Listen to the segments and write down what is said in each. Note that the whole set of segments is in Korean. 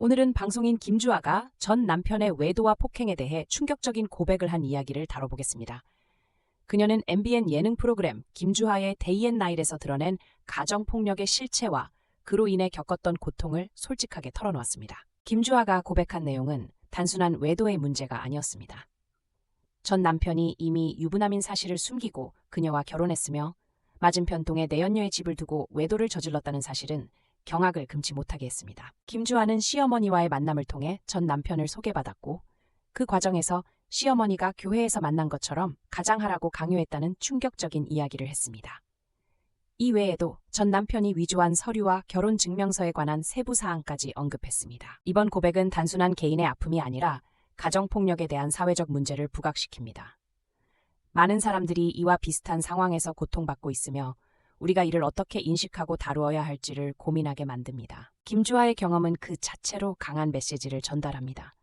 오늘은 방송인 김주아가 전 남편의 외도와 폭행에 대해 충격적인 고백을 한 이야기를 다뤄보겠습니다. 그녀는 MBN 예능 프로그램 김주아의 데이앤나잇에서 드러낸 가정폭력의 실체와 그로 인해 겪었던 고통을 솔직하게 털어놓았습니다. 김주아가 고백한 내용은 단순한 외도의 문제가 아니었습니다. 전 남편이 이미 유부남인 사실을 숨기고 그녀와 결혼했으며 맞은편 동에 내연녀의 집을 두고 외도를 저질렀다는 사실은 경악을 금치 못하게 했습니다. 김주아는 시어머니와의 만남을 통해 전 남편을 소개받았고 그 과정에서 시어머니가 교회에서 만난 것처럼 가장하라고 강요했다는 충격적인 이야기를 했습니다. 이 외에도 전 남편이 위조한 서류와 결혼 증명서에 관한 세부 사항까지 언급했습니다. 이번 고백은 단순한 개인의 아픔이 아니라 가정폭력에 대한 사회적 문제를 부각시킵니다. 많은 사람들이 이와 비슷한 상황에서 고통받고 있으며 우리가 이를 어떻게 인식하고 다루어야 할지를 고민하게 만듭니다. 김주아의 경험은 그 자체로 강한 메시지를 전달합니다.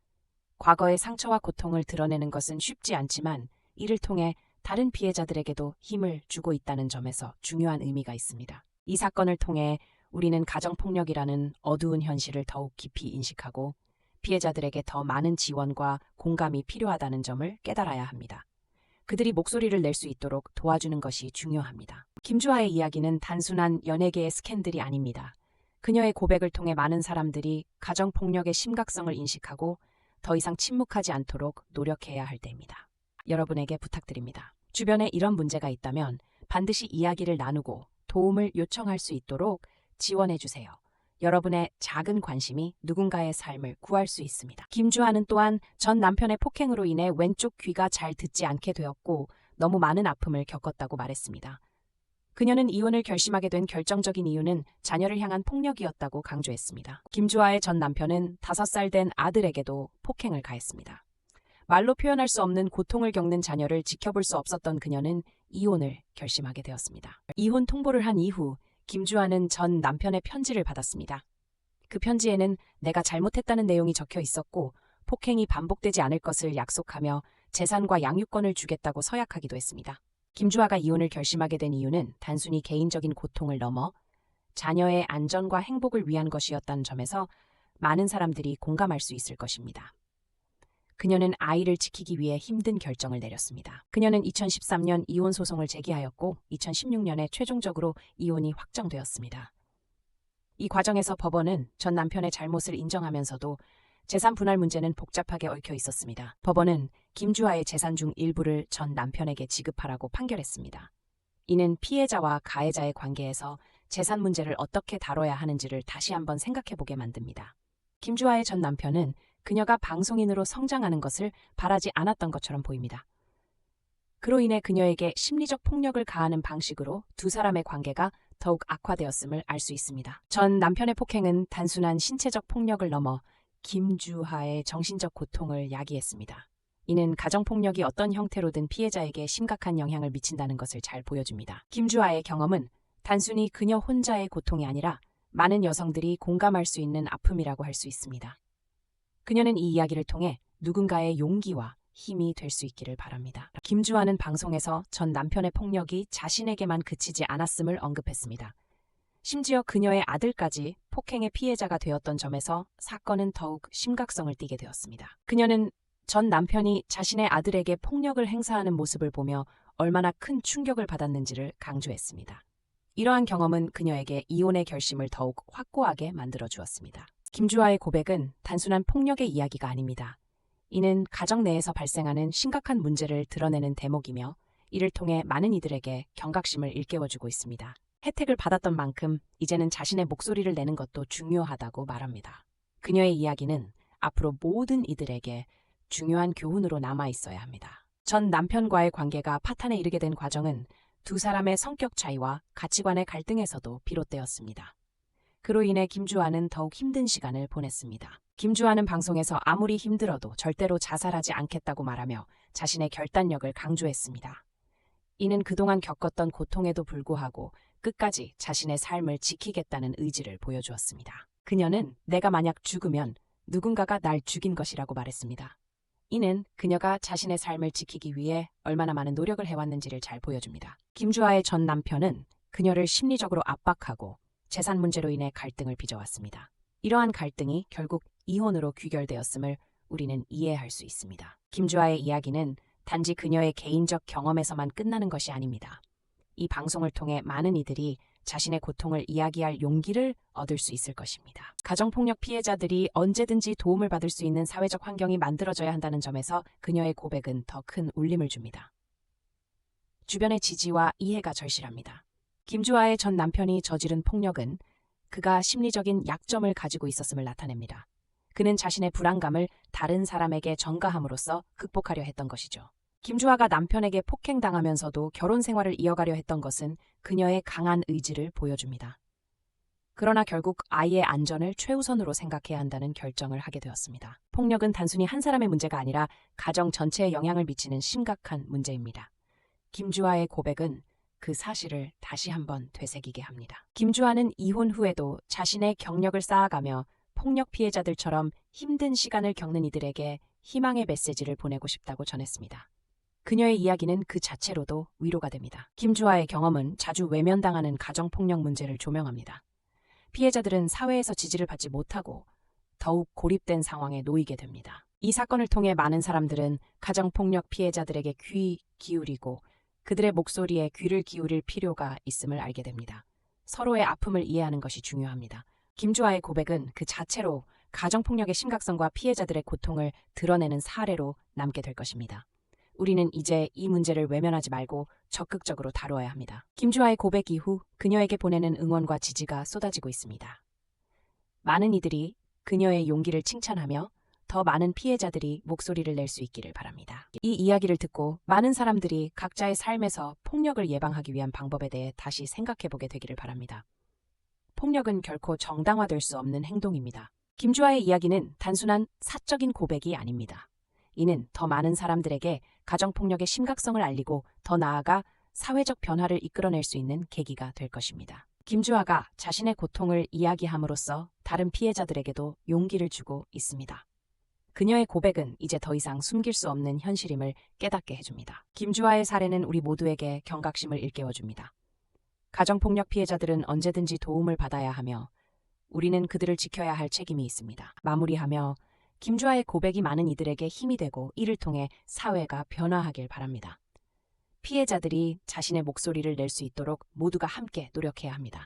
과거의 상처와 고통을 드러내는 것은 쉽지 않지만 이를 통해 다른 피해자들에게도 힘을 주고 있다는 점에서 중요한 의미가 있습니다. 이 사건을 통해 우리는 가정폭력이라는 어두운 현실을 더욱 깊이 인식하고 피해자들에게 더 많은 지원과 공감이 필요하다는 점을 깨달아야 합니다. 그들이 목소리를 낼 수 있도록 도와주는 것이 중요합니다. 김주아의 이야기는 단순한 연예계의 스캔들이 아닙니다. 그녀의 고백을 통해 많은 사람들이 가정폭력의 심각성을 인식하고 더 이상 침묵하지 않도록 노력해야 할 때입니다. 여러분에게 부탁드립니다. 주변에 이런 문제가 있다면 반드시 이야기를 나누고 도움을 요청할 수 있도록 지원해 주세요. 여러분의 작은 관심이 누군가의 삶을 구할 수 있습니다. 김주아는 또한 전 남편의 폭행으로 인해 왼쪽 귀가 잘 듣지 않게 되었고 너무 많은 아픔을 겪었다고 말했습니다. 그녀는 이혼을 결심하게 된 결정적인 이유는 자녀를 향한 폭력이었다고 강조했습니다. 김주아의 전 남편은 5살 된 아들에게도 폭행을 가했습니다. 말로 표현할 수 없는 고통을 겪는 자녀를 지켜볼 수 없었던 그녀는 이혼을 결심하게 되었습니다. 이혼 통보를 한 이후 김주아는 전 남편의 편지를 받았습니다. 그 편지에는 내가 잘못했다는 내용이 적혀 있었고 폭행이 반복되지 않을 것을 약속하며 재산과 양육권을 주겠다고 서약하기도 했습니다. 김주아가 이혼을 결심하게 된 이유는 단순히 개인적인 고통을 넘어 자녀의 안전과 행복을 위한 것이었다는 점에서 많은 사람들이 공감할 수 있을 것입니다. 그녀는 아이를 지키기 위해 힘든 결정을 내렸습니다. 그녀는 2013년 이혼 소송을 제기하였고 2016년에 최종적으로 이혼이 확정되었습니다. 이 과정에서 법원은 전 남편의 잘못을 인정하면서도 재산 분할 문제는 복잡하게 얽혀 있었습니다. 법원은 김주아의 재산 중 일부를 전 남편에게 지급하라고 판결했습니다. 이는 피해자와 가해자의 관계에서 재산 문제를 어떻게 다뤄야 하는지를 다시 한번 생각해보게 만듭니다. 김주아의 전 남편은 그녀가 방송인으로 성장하는 것을 바라지 않았던 것처럼 보입니다. 그로 인해 그녀에게 심리적 폭력을 가하는 방식으로 두 사람의 관계가 더욱 악화되었음을 알 수 있습니다. 전 남편의 폭행은 단순한 신체적 폭력을 넘어 김주아의 정신적 고통을 야기했습니다. 이는 가정폭력이 어떤 형태로든 피해자에게 심각한 영향을 미친다는 것을 잘 보여줍니다. 김주아의 경험은 단순히 그녀 혼자의 고통이 아니라 많은 여성들이 공감할 수 있는 아픔이라고 할 수 있습니다. 그녀는 이 이야기를 통해 누군가의 용기와 힘이 될 수 있기를 바랍니다. 김주아는 방송에서 전 남편의 폭력이 자신에게만 그치지 않았음을 언급했습니다. 심지어 그녀의 아들까지 폭행의 피해자가 되었던 점에서 사건은 더욱 심각성을 띠게 되었습니다. 그녀는 전 남편이 자신의 아들에게 폭력을 행사하는 모습을 보며 얼마나 큰 충격을 받았는지를 강조했습니다. 이러한 경험은 그녀에게 이혼의 결심을 더욱 확고하게 만들어 주었습니다. 김주아의 고백은 단순한 폭력의 이야기가 아닙니다. 이는 가정 내에서 발생하는 심각한 문제를 드러내는 대목이며 이를 통해 많은 이들에게 경각심을 일깨워주고 있습니다. 혜택을 받았던 만큼 이제는 자신의 목소리를 내는 것도 중요하다고 말합니다. 그녀의 이야기는 앞으로 모든 이들에게 중요한 교훈으로 남아 있어야 합니다. 전 남편과의 관계가 파탄에 이르게 된 과정은 두 사람의 성격 차이와 가치관의 갈등에서도 비롯되었습니다. 그로 인해 김주아는 더욱 힘든 시간을 보냈습니다. 김주아는 방송에서 아무리 힘들어도 절대로 자살하지 않겠다고 말하며 자신의 결단력을 강조했습니다. 이는 그동안 겪었던 고통에도 불구하고 끝까지 자신의 삶을 지키겠다는 의지를 보여주었습니다. 그녀는 내가 만약 죽으면 누군가가 날 죽인 것이라고 말했습니다. 이는 그녀가 자신의 삶을 지키기 위해 얼마나 많은 노력을 해왔는지를 잘 보여줍니다. 김주아의 전 남편은 그녀를 심리적으로 압박하고 재산 문제로 인해 갈등을 빚어왔습니다. 이러한 갈등이 결국 이혼으로 귀결되었음을 우리는 이해할 수 있습니다. 김주아의 이야기는 단지 그녀의 개인적 경험에서만 끝나는 것이 아닙니다. 이 방송을 통해 많은 이들이 자신의 고통을 이야기할 용기를 얻을 수 있을 것입니다. 가정폭력 피해자들이 언제든지 도움을 받을 수 있는 사회적 환경이 만들어져야 한다는 점에서 그녀의 고백은 더 큰 울림을 줍니다. 주변의 지지와 이해가 절실합니다. 김주아의 전 남편이 저지른 폭력은 그가 심리적인 약점을 가지고 있었음을 나타냅니다. 그는 자신의 불안감을 다른 사람에게 전가함으로써 극복하려 했던 것이죠. 김주아가 남편에게 폭행당하면서도 결혼 생활을 이어가려 했던 것은 그녀의 강한 의지를 보여줍니다. 그러나 결국 아이의 안전을 최우선으로 생각해야 한다는 결정을 하게 되었습니다. 폭력은 단순히 한 사람의 문제가 아니라 가정 전체에 영향을 미치는 심각한 문제입니다. 김주아의 고백은 그 사실을 다시 한번 되새기게 합니다. 김주아는 이혼 후에도 자신의 경력을 쌓아가며 폭력 피해자들처럼 힘든 시간을 겪는 이들에게 희망의 메시지를 보내고 싶다고 전했습니다. 그녀의 이야기는 그 자체로도 위로가 됩니다. 김주아의 경험은 자주 외면당하는 가정폭력 문제를 조명합니다. 피해자들은 사회에서 지지를 받지 못하고 더욱 고립된 상황에 놓이게 됩니다. 이 사건을 통해 많은 사람들은 가정폭력 피해자들에게 귀 기울이고 그들의 목소리에 귀를 기울일 필요가 있음을 알게 됩니다. 서로의 아픔을 이해하는 것이 중요합니다. 김주아의 고백은 그 자체로 가정폭력의 심각성과 피해자들의 고통을 드러내는 사례로 남게 될 것입니다. 우리는 이제 이 문제를 외면하지 말고 적극적으로 다루어야 합니다. 김주아의 고백 이후 그녀에게 보내는 응원과 지지가 쏟아지고 있습니다. 많은 이들이 그녀의 용기를 칭찬하며 더 많은 피해자들이 목소리를 낼 수 있기를 바랍니다. 이 이야기를 듣고 많은 사람들이 각자의 삶에서 폭력을 예방하기 위한 방법에 대해 다시 생각해보게 되기를 바랍니다. 폭력은 결코 정당화될 수 없는 행동입니다. 김주아의 이야기는 단순한 사적인 고백이 아닙니다. 이는 더 많은 사람들에게 가정폭력의 심각성을 알리고 더 나아가 사회적 변화를 이끌어낼 수 있는 계기가 될 것입니다. 김주아가 자신의 고통을 이야기함으로써 다른 피해자들에게도 용기를 주고 있습니다. 그녀의 고백은 이제 더 이상 숨길 수 없는 현실임을 깨닫게 해줍니다. 김주아의 사례는 우리 모두에게 경각심을 일깨워줍니다. 가정폭력 피해자들은 언제든지 도움을 받아야 하며 우리는 그들을 지켜야 할 책임이 있습니다. 마무리하며 김주아의 고백이 많은 이들에게 힘이 되고 이를 통해 사회가 변화하길 바랍니다. 피해자들이 자신의 목소리를 낼 수 있도록 모두가 함께 노력해야 합니다.